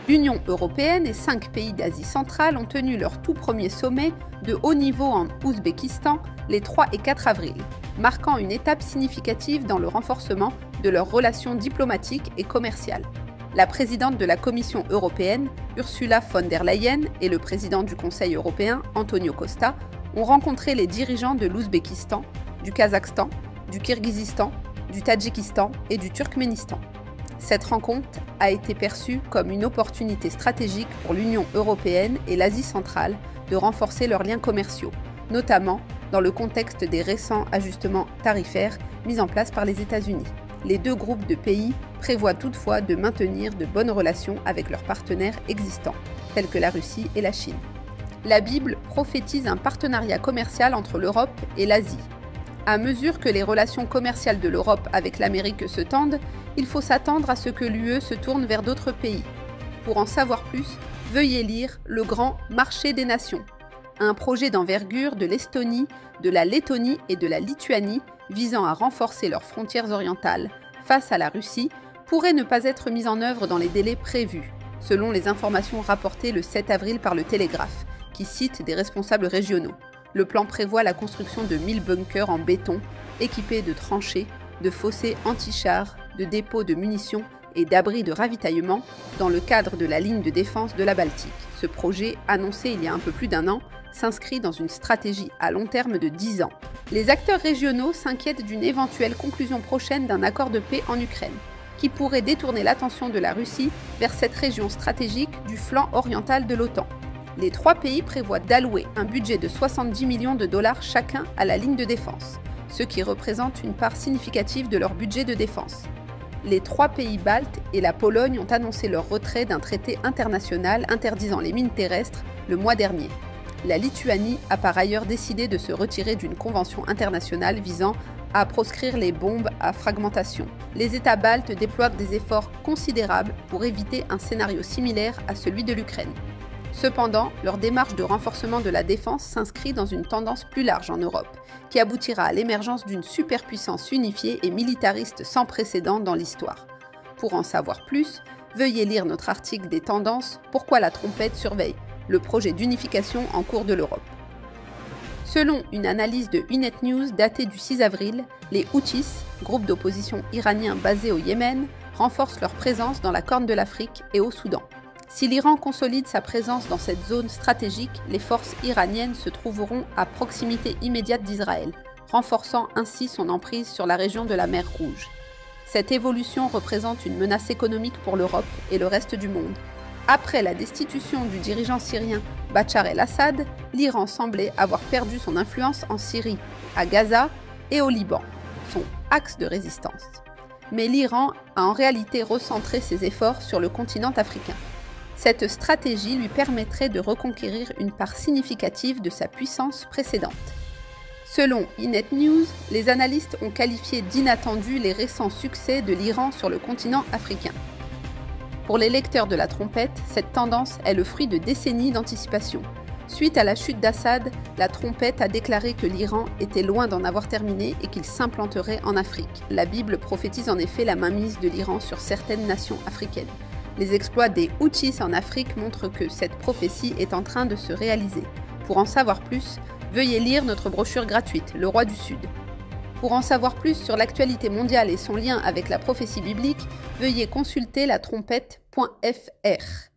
L'Union européenne et 5 pays d'Asie centrale ont tenu leur tout premier sommet de haut niveau en Ouzbékistan les 3 et 4 avril, marquant une étape significative dans le renforcement de leurs relations diplomatiques et commerciales. La présidente de la Commission européenne, Ursula von der Leyen, et le président du Conseil européen, Antonio Costa, ont rencontré les dirigeants de l'Ouzbékistan, du Kazakhstan, du Kirghizistan, du Tadjikistan et du Turkménistan. Cette rencontre a été perçue comme une opportunité stratégique pour l'Union européenne et l'Asie centrale de renforcer leurs liens commerciaux, notamment dans le contexte des récents ajustements tarifaires mis en place par les États-Unis. Les deux groupes de pays prévoient toutefois de maintenir de bonnes relations avec leurs partenaires existants, tels que la Russie et la Chine. La Bible prophétise un partenariat commercial entre l'Europe et l'Asie. À mesure que les relations commerciales de l'Europe avec l'Amérique se tendent, il faut s'attendre à ce que l'UE se tourne vers d'autres pays. Pour en savoir plus, veuillez lire Le Grand Marché des Nations, un projet d'envergure de l'Estonie, de la Lettonie et de la Lituanie visant à renforcer leurs frontières orientales face à la Russie pourrait ne pas être mis en œuvre dans les délais prévus, selon les informations rapportées le 7 avril par le Télégraphe, qui cite des responsables régionaux. Le plan prévoit la construction de 1000 bunkers en béton, équipés de tranchées, de fossés anti-chars, de dépôts de munitions et d'abris de ravitaillement dans le cadre de la ligne de défense de la Baltique. Ce projet, annoncé il y a un peu plus d'un an, s'inscrit dans une stratégie à long terme de 10 ans. Les acteurs régionaux s'inquiètent d'une éventuelle conclusion prochaine d'un accord de paix en Ukraine, qui pourrait détourner l'attention de la Russie vers cette région stratégique du flanc oriental de l'OTAN. Les 3 pays prévoient d'allouer un budget de 70 millions de dollars chacun à la ligne de défense, ce qui représente une part significative de leur budget de défense. Les 3 pays baltes et la Pologne ont annoncé leur retrait d'un traité international interdisant les mines terrestres le mois dernier. La Lituanie a par ailleurs décidé de se retirer d'une convention internationale visant à proscrire les bombes à fragmentation. Les États baltes déploient des efforts considérables pour éviter un scénario similaire à celui de l'Ukraine. Cependant, leur démarche de renforcement de la défense s'inscrit dans une tendance plus large en Europe, qui aboutira à l'émergence d'une superpuissance unifiée et militariste sans précédent dans l'histoire. Pour en savoir plus, veuillez lire notre article des tendances « Pourquoi la trompette surveille ?» le projet d'unification en cours de l'Europe. Selon une analyse de Unet News datée du 6 avril, les Houthis, groupe d'opposition iranien basé au Yémen, renforcent leur présence dans la Corne de l'Afrique et au Soudan. Si l'Iran consolide sa présence dans cette zone stratégique, les forces iraniennes se trouveront à proximité immédiate d'Israël, renforçant ainsi son emprise sur la région de la mer Rouge. Cette évolution représente une menace économique pour l'Europe et le reste du monde. Après la destitution du dirigeant syrien Bachar el-Assad, l'Iran semblait avoir perdu son influence en Syrie, à Gaza et au Liban, son axe de résistance. Mais l'Iran a en réalité recentré ses efforts sur le continent africain. Cette stratégie lui permettrait de reconquérir une part significative de sa puissance précédente. Selon Unet News, les analystes ont qualifié d'inattendus les récents succès de l'Iran sur le continent africain. Pour les lecteurs de la trompette, cette tendance est le fruit de décennies d'anticipation. Suite à la chute d'Assad, la trompette a déclaré que l'Iran était loin d'en avoir terminé et qu'il s'implanterait en Afrique. La Bible prophétise en effet la mainmise de l'Iran sur certaines nations africaines. Les exploits des Houthis en Afrique montrent que cette prophétie est en train de se réaliser. Pour en savoir plus, veuillez lire notre brochure gratuite, Le Roi du Sud. Pour en savoir plus sur l'actualité mondiale et son lien avec la prophétie biblique, veuillez consulter la trompette.fr.